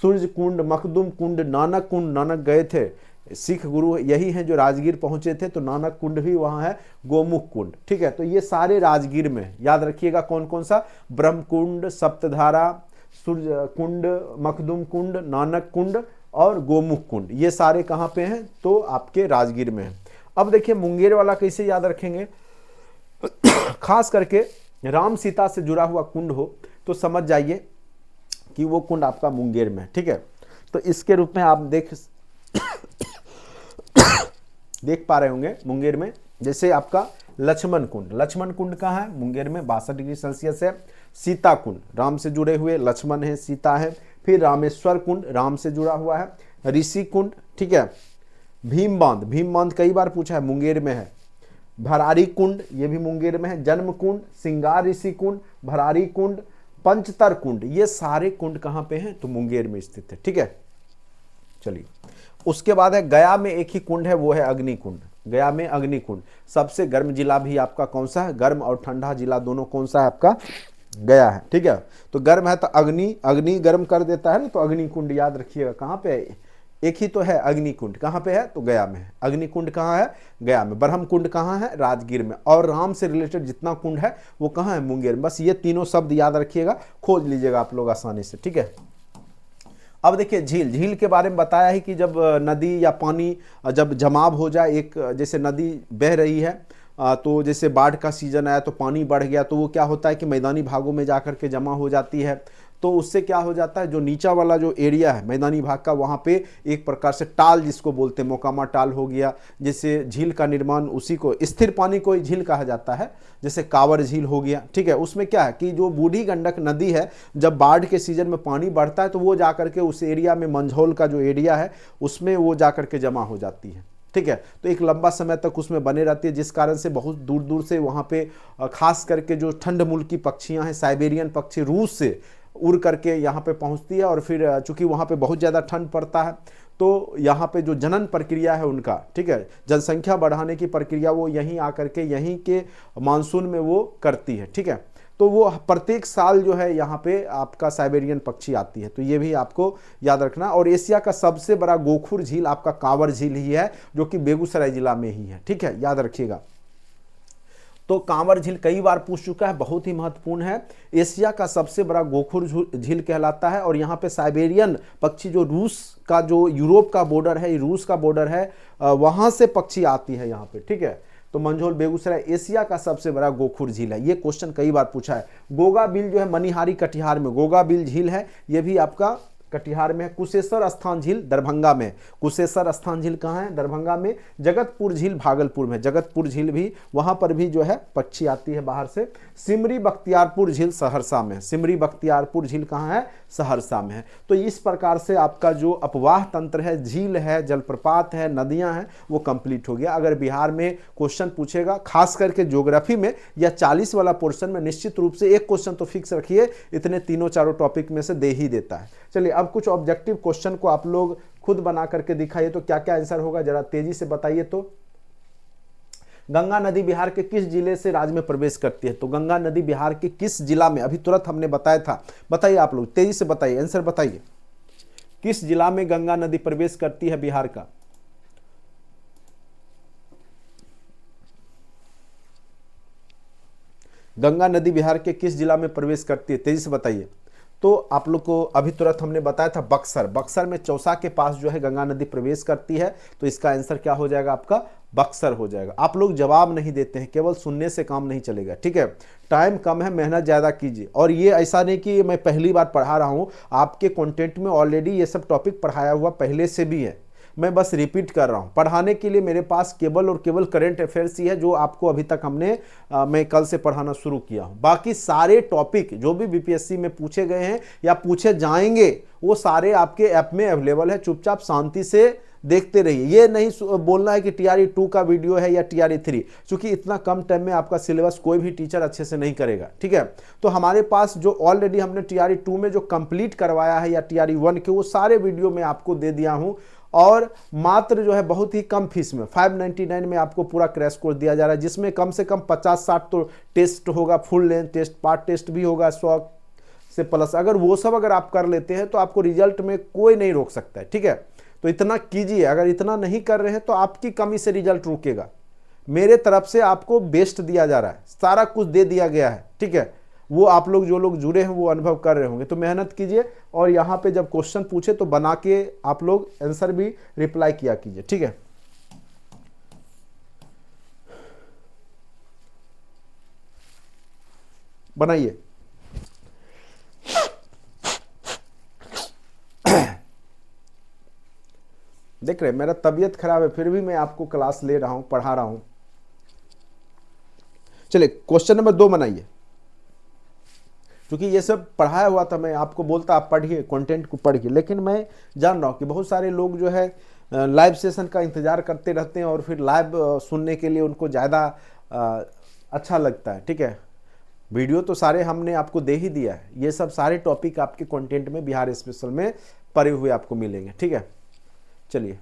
सूर्य कुंड, मखदुम कुंड, नानक कुंड, नानक गए थे, सिख गुरु यही हैं जो राजगीर पहुंचे थे, तो नानक कुंड भी वहां है, गोमुख कुंड। ठीक है, तो ये सारे राजगीर में, याद रखिएगा कौन कौन सा, ब्रह्म कुंड, सप्तधारा, सूर्य कुंड, मखदुम कुंड, नानक कुंड और गोमुख कुंड, ये सारे कहाँ पे हैं, तो आपके राजगीर में है। अब देखिए मुंगेर वाला कैसे याद रखेंगे, खास करके राम सीता से जुड़ा हुआ कुंड हो तो समझ जाइए कि वो कुंड आपका मुंगेर में है। ठीक है, तो इसके रूप में आप देख पा रहे होंगे मुंगेर में, जैसे आपका लक्ष्मण कुंड कहाँ है, मुंगेर में 62 डिग्री सेल्सियस है। सीता कुंड, राम से जुड़े हुए लक्ष्मण है, सीता है। फिर रामेश्वर कुंड, राम से जुड़ा हुआ है। ऋषि कुंड, ठीक है। भीम बांध कई बार पूछा है, मुंगेर में है। भरारी कुंड, ये भी मुंगेर में है। जन्म कुंड, सिंगार ऋषि कुंड, भरारी कुंड, पंचतर कुंड, ये सारे कुंड कहाँ पे हैं, तो मुंगेर में स्थित है। ठीक है, चलिए उसके बाद है गया में एक ही कुंड है, वो है अग्निकुंड। गया में अग्निकुंड, सबसे गर्म जिला भी आपका कौन सा है, गर्म और ठंडा जिला दोनों कौन सा है आपका, गया है। ठीक है, तो गर्म है तो अग्नि गर्म कर देता है ना, तो अग्निकुंड याद रखिएगा। कहाँ पे है, एक ही तो है अग्निकुंड, कहाँ पे है, तो गया में है। अग्निकुंड कहाँ है, गया में। ब्रह्म कुंड कहाँ है, राजगीर में। और राम से रिलेटेड जितना कुंड है वो कहाँ है, मुंगेर में। बस ये तीनों शब्द याद रखिएगा, खोज लीजिएगा आप लोग आसानी से। ठीक है, अब देखिए झील के बारे में बताया है कि जब नदी या पानी जब जमाव हो जाए, एक जैसे नदी बह रही है तो जैसे बाढ़ का सीजन आया तो पानी बढ़ गया, तो वो क्या होता है कि मैदानी भागों में जाकर के जमा हो जाती है। तो उससे क्या हो जाता है, जो नीचा वाला जो एरिया है मैदानी भाग का, वहाँ पे एक प्रकार से टाल जिसको बोलते हैं, मोकामा टाल हो गया। जैसे झील का निर्माण, उसी को स्थिर पानी को झील कहा जाता है, जैसे कांवर झील हो गया। ठीक है, उसमें क्या है कि जो बूढ़ी गंडक नदी है, जब बाढ़ के सीजन में पानी बढ़ता है तो वो जाकर के उस एरिया में, मंझौल का जो एरिया है उसमें वो जाकर के जमा हो जाती है। ठीक है, तो एक लंबा समय तक उसमें बने रहती है, जिस कारण से बहुत दूर दूर से वहाँ पे खास करके जो ठंड मुल्की पक्षियाँ हैं, साइबेरियन पक्षी रूस से उड़ करके यहाँ पे पहुँचती है। और फिर चूंकि वहाँ पे बहुत ज़्यादा ठंड पड़ता है तो यहाँ पे जो जनन प्रक्रिया है उनका, ठीक है, जनसंख्या बढ़ाने की प्रक्रिया वो यहीं आकर के यहीं के मानसून में वो करती है, ठीक है। तो वो प्रत्येक साल जो है यहाँ पे आपका साइबेरियन पक्षी आती है, तो ये भी आपको याद रखना। और एशिया का सबसे बड़ा गोखुर झील आपका कांवर झील ही है, जो कि बेगूसराय जिला में ही है, ठीक है, याद रखिएगा। तो कांवर झील कई बार पूछ चुका है, बहुत ही महत्वपूर्ण है। एशिया का सबसे बड़ा गोखुर झील कहलाता है। और यहाँ पे साइबेरियन पक्षी जो रूस का, जो यूरोप का बॉर्डर है, रूस का बॉर्डर है, वहां से पक्षी आती है यहाँ पे, ठीक है। तो मंझोल बेगूसराय एशिया का सबसे बड़ा गोखुर झील है, ये क्वेश्चन कई बार पूछा है। गोगा बिल जो है मनिहारी कटिहार में गोगा बिल झील है, ये भी आपका कटिहार में है। कुशेश्वर स्थान झील दरभंगा में, कुशेश्वर स्थान झील कहाँ है? दरभंगा में। जगतपुर झील भागलपुर में, जगतपुर झील भी, वहां पर भी जो है पक्षी आती है बाहर से। सिमरी बख्तियारपुर झील सहरसा में, सिमरी बख्तियारपुर झील कहाँ है? सहरसा में है। तो इस प्रकार से आपका जो अपवाह तंत्र है, झील है, जलप्रपात है, नदियां हैं, वो कंप्लीट हो गया। अगर बिहार में क्वेश्चन पूछेगा खास करके ज्योग्राफी में या 40 वाला पोर्शन में, निश्चित रूप से एक क्वेश्चन तो फिक्स रखिए, इतने तीनों चारों टॉपिक में से दे ही देता है। चलिए अब कुछ ऑब्जेक्टिव क्वेश्चन को आप लोग खुद बना करके दिखाइए, तो क्या क्या आंसर होगा जरा तेजी से बताइए। तो गंगा नदी बिहार के किस जिले से राज्य में प्रवेश करती है? तो गंगा नदी बिहार के किस जिला में, अभी तुरंत हमने बताया था, बताइए आप लोग तेजी से बताइए, आंसर बताइए। किस जिला में गंगा नदी प्रवेश करती है बिहार का? गंगा नदी बिहार के किस जिला में प्रवेश करती है? तेजी से बताइए। तो आप लोग को अभी तुरंत हमने बताया था बक्सर, बक्सर में चौसा के पास जो है गंगा नदी प्रवेश करती है। तो इसका आंसर क्या हो जाएगा आपका? बक्सर हो जाएगा। आप लोग जवाब नहीं देते हैं, केवल सुनने से काम नहीं चलेगा, ठीक है। टाइम कम है, मेहनत ज़्यादा कीजिए। और ये ऐसा नहीं कि मैं पहली बार पढ़ा रहा हूँ, आपके कंटेंट में ऑलरेडी ये सब टॉपिक पढ़ाया हुआ पहले से भी है, मैं बस रिपीट कर रहा हूँ। पढ़ाने के लिए मेरे पास केवल और केवल करंट अफेयर्स ही है, जो आपको अभी तक मैं कल से पढ़ाना शुरू किया हूँ। बाकी सारे टॉपिक जो भी बीपीएससी में पूछे गए हैं या पूछे जाएंगे, वो सारे आपके ऐप में अवेलेबल है। चुपचाप शांति से देखते रहिए। ये नहीं बोलना है कि टीआरई 2 का वीडियो है या टीआरई 3, क्योंकि इतना कम टाइम में आपका सिलेबस कोई भी टीचर अच्छे से नहीं करेगा, ठीक है। तो हमारे पास जो ऑलरेडी हमने टीआरई 2 में जो कंप्लीट करवाया है या टीआरई 1 के, वो सारे वीडियो मैं आपको दे दिया हूं। और मात्र जो है बहुत ही कम फीस में 599 में आपको पूरा क्रैश कोर्स दिया जा रहा है, जिसमें कम से कम 50-60 तो टेस्ट होगा, full length test, part test भी होगा 100 से प्लस। अगर वो सब अगर आप कर लेते हैं तो आपको रिजल्ट में कोई नहीं रोक सकता है, ठीक है। तो इतना कीजिए। अगर इतना नहीं कर रहे हैं तो आपकी कमी से रिजल्ट रुकेगा। मेरे तरफ से आपको बेस्ट दिया जा रहा है, सारा कुछ दे दिया गया है, ठीक है। वो आप लोग जो लोग जुड़े हैं वो अनुभव कर रहे होंगे। तो मेहनत कीजिए, और यहाँ पे जब क्वेश्चन पूछे तो बना के आप लोग आंसर भी रिप्लाई किया कीजिए, ठीक है। बनाइए। देख रहे मेरा तबीयत खराब है, फिर भी मैं आपको क्लास ले रहा हूं, पढ़ा रहा हूं। चलिए क्वेश्चन नंबर 2 बनाइए। क्योंकि ये सब पढ़ाया हुआ था, मैं आपको बोलता आप पढ़िए, कंटेंट को पढ़िए, लेकिन मैं जान रहा हूँ कि बहुत सारे लोग जो है लाइव सेशन का इंतज़ार करते रहते हैं और फिर लाइव सुनने के लिए उनको ज़्यादा अच्छा लगता है, ठीक है। वीडियो तो सारे हमने आपको दे ही दिया है, ये सब सारे टॉपिक आपके कंटेंट में बिहार स्पेशल में पढ़े हुए आपको मिलेंगे, ठीक है। चलिए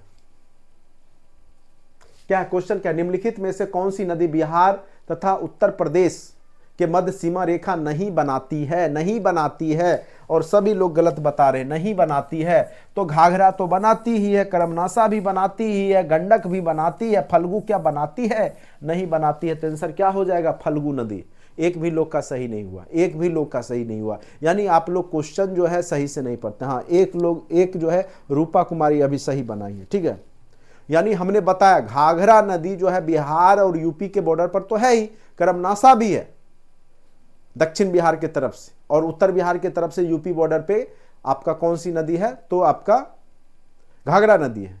क्या क्वेश्चन, क्या निम्नलिखित में से कौन सी नदी बिहार तथा उत्तर प्रदेश के मध्य सीमा रेखा नहीं बनाती है? नहीं बनाती है, और सभी लोग गलत बता रहे हैं, नहीं बनाती है। तो घाघरा तो बनाती ही है, करमनासा भी बनाती ही है, गंडक भी बनाती है, फल्गु क्या बनाती है? नहीं बनाती है। तो आंसर क्या हो जाएगा? फल्गु नदी। एक भी लोग का सही नहीं हुआ, एक भी लोग का सही नहीं हुआ। यानी आप लोग क्वेश्चन जो है सही से नहीं पढ़ते। हाँ, एक जो है रूपा कुमारी अभी सही बनाई है, ठीक है। यानी हमने बताया घाघरा नदी जो है बिहार और यूपी के बॉर्डर पर तो है ही, करमनासा भी है दक्षिण बिहार के तरफ से, और उत्तर बिहार के तरफ से यूपी बॉर्डर पे आपका कौन सी नदी है? तो आपका घाघरा नदी है।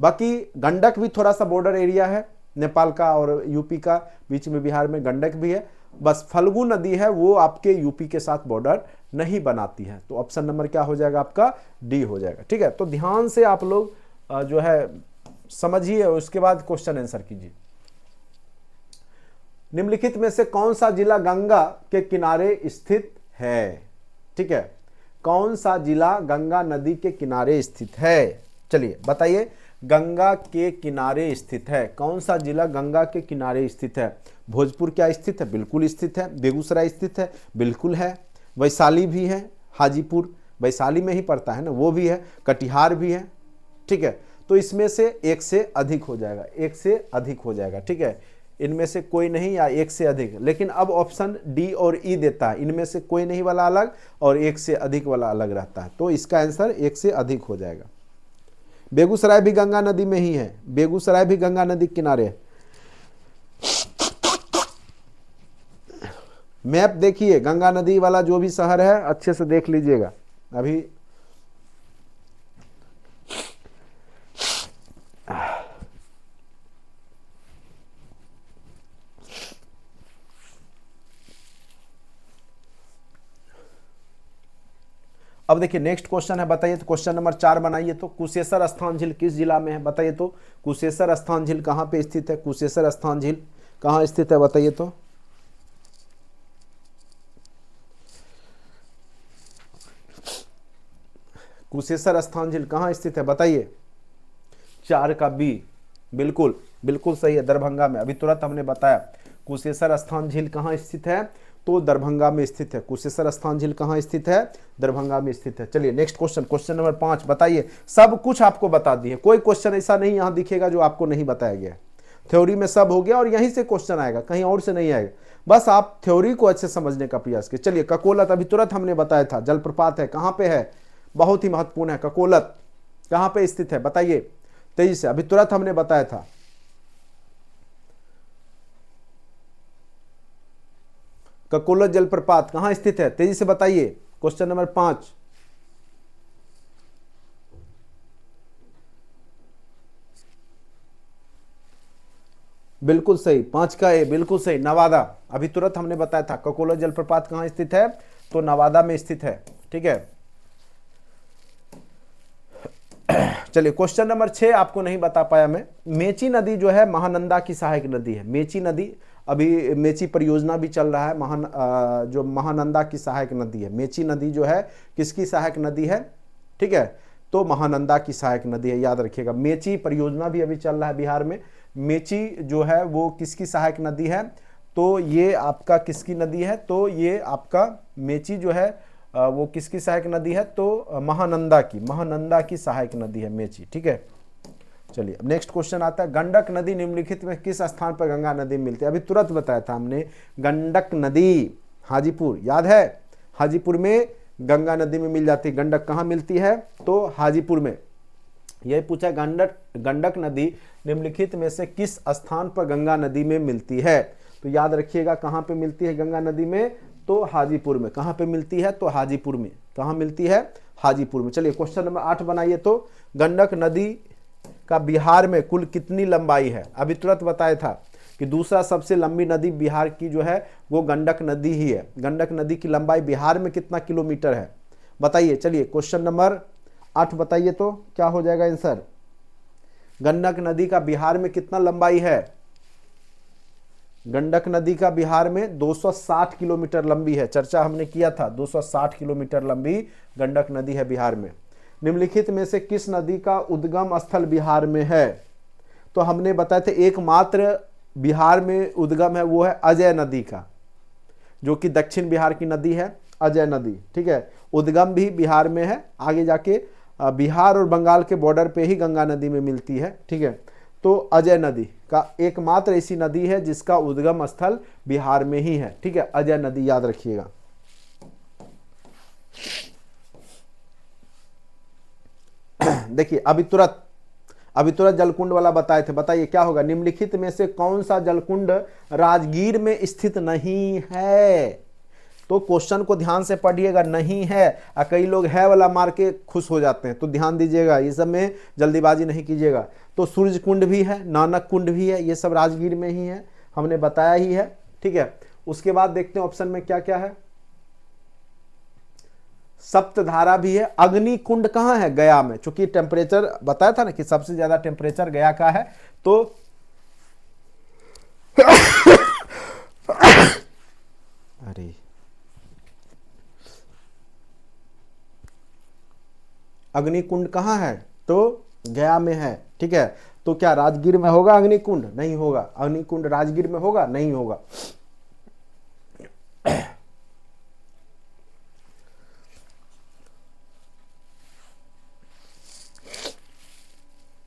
बाकी गंडक भी थोड़ा सा बॉर्डर एरिया है नेपाल का और यूपी का, बीच में बिहार में गंडक भी है। बस फल्गु नदी है, वो आपके यूपी के साथ बॉर्डर नहीं बनाती है। तो ऑप्शन नंबर क्या हो जाएगा आपका? डी हो जाएगा, ठीक है। तो ध्यान से आप लोग जो है समझिए, उसके बाद क्वेश्चन आंसर कीजिए। निम्नलिखित में से कौन सा जिला गंगा के किनारे स्थित है? ठीक है, कौन सा जिला गंगा नदी के किनारे स्थित है? चलिए बताइए, गंगा के किनारे स्थित है, कौन सा जिला गंगा के किनारे स्थित है? भोजपुर क्या स्थित है? बिल्कुल स्थित है। बेगूसराय स्थित है? बिल्कुल है। वैशाली भी है, हाजीपुर वैशाली में ही पड़ता है ना, वो भी है। कटिहार भी है, ठीक है। तो इसमें से एक से अधिक हो जाएगा, एक से अधिक हो जाएगा, ठीक है। इनमें से कोई नहीं या एक से अधिक, लेकिन अब ऑप्शन डी और ई देता है, इनमें से कोई नहीं वाला अलग और एक से अधिक वाला अलग रहता है, तो इसका आंसर एक से अधिक हो जाएगा। बेगूसराय भी गंगा नदी में ही है, बेगूसराय भी गंगा नदी के किनारे है। मैप देखिए, गंगा नदी वाला जो भी शहर है अच्छे से देख लीजिएगा। अभी अब देखिए नेक्स्ट क्वेश्चन है, बताइए तो क्वेश्चन नंबर 4 बनाइए तो, कुशेश्वर स्थान झील किस जिला में है? बताइए तो कुशेश्वर स्थान झील कहाँ पे स्थित है? कुशेश्वर स्थान झील कहाँ स्थित है बताइए तो। कुशेश्वर स्थान झील कहाँ स्थित है बताइए। 4 का बी, बिल्कुल बिल्कुल सही है, दरभंगा में। अभी तुरंत हमने बताया कुशेश्वर स्थान झील कहाँ स्थित है, तो दरभंगा में स्थित है। कुशेश्वर स्थान झील कहाँ स्थित है? दरभंगा में स्थित है। चलिए नेक्स्ट क्वेश्चन, क्वेश्चन नंबर 5 बताइए। सब कुछ आपको बता दिए, कोई क्वेश्चन ऐसा नहीं यहां दिखेगा जो आपको नहीं बताया गया। थ्योरी में सब हो गया और यहीं से क्वेश्चन आएगा, कहीं और से नहीं आएगा। बस आप थ्योरी को अच्छे समझने का प्रयास कीजिए। चलिए ककोलत अभी तुरंत हमने बताया था, जलप्रपात है, कहां पे है? बहुत ही महत्वपूर्ण है। ककोलत कहां पे स्थित है बताइए तेजी से, अभी तुरंत हमने बताया था। ककोलत जलप्रपात कहां स्थित है? तेजी से बताइए। Question number 5। बिल्कुल सही, 5 का ए, बिल्कुल सही, नवादा। अभी तुरंत हमने बताया था ककोलत जलप्रपात कहां स्थित है, तो नवादा में स्थित है, ठीक है। चलिए क्वेश्चन नंबर 6 आपको नहीं बता पाया मैं। मेची नदी जो है महानंदा की सहायक नदी है। मेची नदी, अभी मेची परियोजना भी चल रहा है, जो महानंदा की सहायक नदी है। मेची नदी जो है किसकी सहायक नदी है, ठीक है, तो महानंदा की सहायक नदी है, याद रखिएगा। मेची परियोजना भी अभी चल रहा है बिहार में। मेची जो है वो किसकी सहायक नदी है, तो ये आपका किसकी नदी है, तो ये आपका मेची जो है वो किसकी सहायक नदी है, तो महानंदा की सहायक नदी है मेची, ठीक है। चलिए अब नेक्स्ट क्वेश्चन आता है, गंडक नदी निम्नलिखित में किस स्थान पर गंगा नदी मिलती है? अभी तुरंत बताया था हमने, गंडक नदी हाजीपुर, याद है, हाजीपुर में गंगा नदी में मिल जाती है। गंडक कहाँ मिलती है, तो हाजीपुर में। यही पूछा, गंडक नदी निम्नलिखित में से किस स्थान पर गंगा नदी में मिलती है? तो याद रखिएगा कहाँ पे मिलती है गंगा नदी में, तो हाजीपुर में। कहाँ पे मिलती है, तो हाजीपुर में। कहाँ मिलती है, हाजीपुर में। चलिए क्वेश्चन नंबर 8 बनाइए तो, गंडक नदी का बिहार में कुल कितनी लंबाई है? अभी तुरंत बताया था कि दूसरा सबसे लंबी नदी बिहार की जो है वो गंडक नदी ही है। गंडक नदी की लंबाई बिहार में कितना किलोमीटर है बताइए। चलिए क्वेश्चन नंबर 8 बताइए तो क्या हो जाएगा आंसर। गंडक नदी का बिहार में कितना लंबाई है? गंडक नदी का बिहार में 260 किलोमीटर लंबी है, चर्चा हमने किया था। 260 किलोमीटर लंबी गंडक नदी है बिहार में। निम्नलिखित में से किस नदी का उद्गम स्थल बिहार में है? तो हमने बताया था एकमात्र बिहार में उद्गम है वो है अजय नदी का, जो कि दक्षिण बिहार की नदी है, अजय नदी, ठीक है। उद्गम भी बिहार में है, आगे जाके बिहार और बंगाल के बॉर्डर पे ही गंगा नदी में मिलती है, ठीक है। तो अजय नदी का एकमात्र ऐसी नदी है जिसका उद्गम स्थल बिहार में ही है, ठीक है, अजय नदी, याद रखिएगा। देखिए अभी तुरंत जलकुंड वाला बताए थे, बताइए क्या होगा। निम्नलिखित में से कौन सा जलकुंड राजगीर में स्थित नहीं है? तो क्वेश्चन को ध्यान से पढ़िएगा, नहीं है। कई लोग है वाला मार के खुश हो जाते हैं, तो ध्यान दीजिएगा, ये सब में जल्दीबाजी नहीं कीजिएगा। तो सूर्य कुंड भी है, नानक कुंड भी है, ये सब राजगीर में ही है, हमने बताया ही है, ठीक है। उसके बाद देखते हैं ऑप्शन में क्या क्या है। सप्तधारा भी है। अग्नि कुंड कहाँ है? गया में। चूंकि टेम्परेचर बताया था ना कि सबसे ज्यादा टेम्परेचर गया का है, तो अरे अग्नि कुंड कहाँ है? तो गया में है, ठीक है। तो क्या राजगीर में होगा अग्निकुंड? नहीं होगा। अग्निकुंड राजगीर में होगा? नहीं होगा।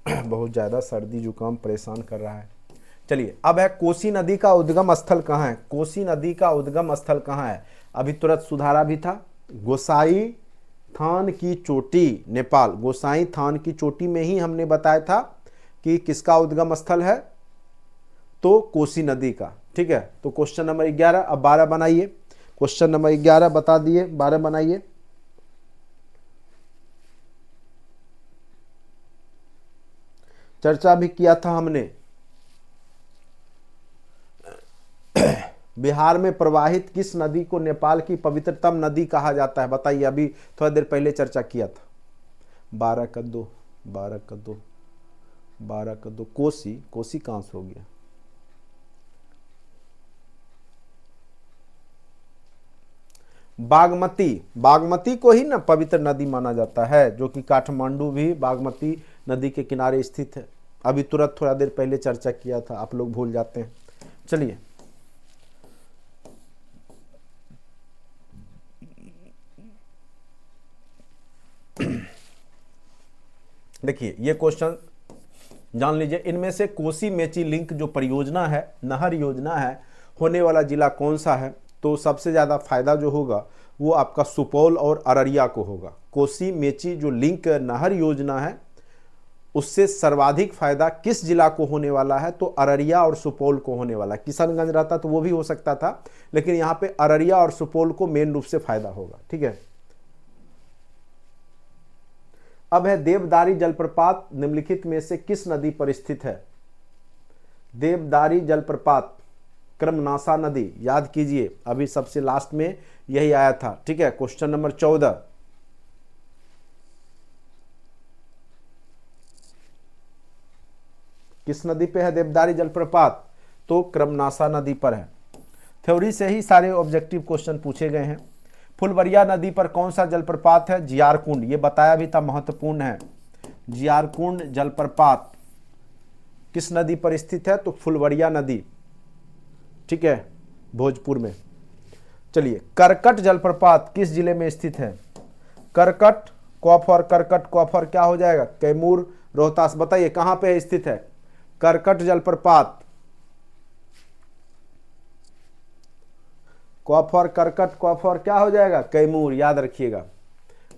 बहुत ज्यादा सर्दी जुकाम परेशान कर रहा है। चलिए, अब है कोसी नदी का उद्गम स्थल कहाँ है? कोसी नदी का उद्गम स्थल कहाँ है? अभी तुरंत सुधारा भी था, गोसाई थान की चोटी, नेपाल। गोसाई थान की चोटी में ही हमने बताया था कि किसका उद्गम स्थल है, तो कोसी नदी का, ठीक है। तो क्वेश्चन नंबर 11। अब 12 बनाइए। क्वेश्चन नंबर 11 बता दिए, 12 बनाइए। चर्चा भी किया था हमने, बिहार में प्रवाहित किस नदी को नेपाल की पवित्रतम नदी कहा जाता है? बताइए, अभी थोड़ा देर पहले चर्चा किया था। 12 का 2, 12 का 2, 12 का 2, कोसी। कोसी कहां से हो गया? बागमती। बागमती को ही ना पवित्र नदी माना जाता है, जो कि काठमांडू भी बागमती नदी के किनारे स्थित है। अभी तुरंत थोड़ा देर पहले चर्चा किया था, आप लोग भूल जाते हैं। चलिए, देखिए ये क्वेश्चन जान लीजिए। इनमें से कोसी मेची लिंक जो परियोजना है, नहर योजना है, होने वाला जिला कौन सा है? तो सबसे ज़्यादा फायदा जो होगा वो आपका सुपौल और अररिया को होगा। कोसी मेची जो लिंक नहर योजना है, उससे सर्वाधिक फायदा किस जिला को होने वाला है? तो अररिया और सुपौल को होने वाला है। किशनगंज रहता तो वो भी हो सकता था, लेकिन यहाँ पे अररिया और सुपौल को मेन रूप से फायदा होगा, ठीक है। अब है देवदारी जलप्रपात निम्नलिखित में से किस नदी पर स्थित है? देवदारी जलप्रपात क्रमनासा नदी, याद कीजिए, अभी सबसे लास्ट में यही आया था, ठीक है। Question number 14। किस नदी पे है देवदारी जलप्रपात? तो क्रमनासा नदी पर है। थ्योरी से ही सारे ऑब्जेक्टिव क्वेश्चन पूछे गए हैं। फुलवरिया नदी पर कौन सा जलप्रपात है? जियारकुंड, ये बताया भी था, महत्वपूर्ण है। जियारकुंड जलप्रपात किस नदी पर स्थित है? तो फुलवरिया नदी, ठीक है, भोजपुर में। चलिए, करकट जलप्रपात किस जिले में स्थित है? करकट, कॉफर, करकट कॉफर क्या हो जाएगा? कैमूर, रोहतास। बताइए कहां पे स्थित है करकट जलप्रपात? कॉफर, करकट, कॉफर क्या हो जाएगा? कैमूर, याद रखिएगा।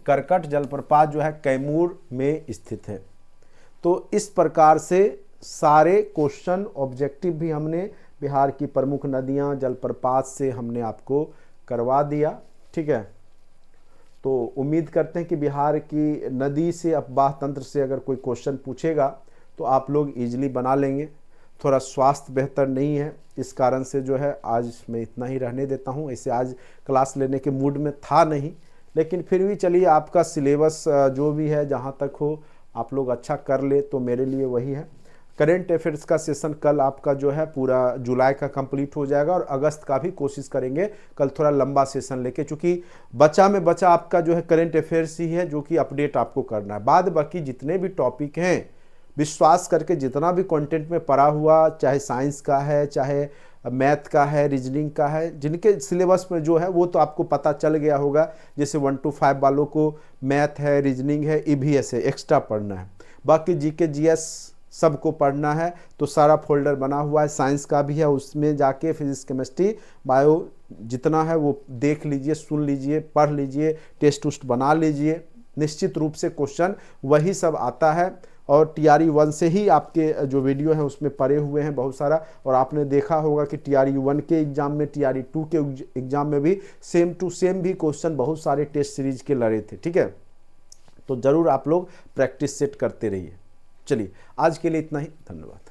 करकट जलप्रपात जो है कैमूर में स्थित है। तो इस प्रकार से सारे क्वेश्चन ऑब्जेक्टिव भी हमने बिहार की प्रमुख नदियां, जलप्रपात से हमने आपको करवा दिया, ठीक है। तो उम्मीद करते हैं कि बिहार की नदी से, अपवाह तंत्र से अगर कोई क्वेश्चन पूछेगा तो आप लोग इजीली बना लेंगे। थोड़ा स्वास्थ्य बेहतर नहीं है, इस कारण से जो है आज मैं इतना ही रहने देता हूँ। ऐसे आज क्लास लेने के मूड में था नहीं, लेकिन फिर भी चलिए, आपका सिलेबस जो भी है जहाँ तक हो आप लोग अच्छा कर ले तो मेरे लिए वही है। करेंट अफेयर्स का सेशन कल आपका जो है पूरा जुलाई का कंप्लीट हो जाएगा, और अगस्त का भी कोशिश करेंगे कल थोड़ा लंबा सेशन लेके, चूँकि बचा में बचा आपका जो है करेंट अफेयर्स ही है जो कि अपडेट आपको करना है। बाद बाकी जितने भी टॉपिक हैं, विश्वास करके जितना भी कंटेंट में पढ़ा हुआ, चाहे साइंस का है, चाहे मैथ का है, रीजनिंग का है, जिनके सिलेबस में जो है वो तो आपको पता चल गया होगा। जैसे 1 to 5 वालों को मैथ है, रीजनिंग है, ईवीएस है, एक्स्ट्रा पढ़ना है। बाकी जीके जीएस सबको पढ़ना है तो सारा फोल्डर बना हुआ है, साइंस का भी है, उसमें जाके फिजिक्स, केमिस्ट्री, बायो जितना है वो देख लीजिए, सुन लीजिए, पढ़ लीजिए, टेस्ट उस्ट बना लीजिए। निश्चित रूप से क्वेश्चन वही सब आता है, और TRE 1 से ही आपके जो वीडियो हैं उसमें पढ़े हुए हैं बहुत सारा। और आपने देखा होगा कि TRE 1 के एग्जाम में, TRE 2 के एग्जाम में भी सेम टू सेम भी क्वेश्चन बहुत सारे टेस्ट सीरीज के लड़े थे, ठीक है। तो ज़रूर आप लोग प्रैक्टिस सेट करते रहिए। चलिए, आज के लिए इतना ही, धन्यवाद।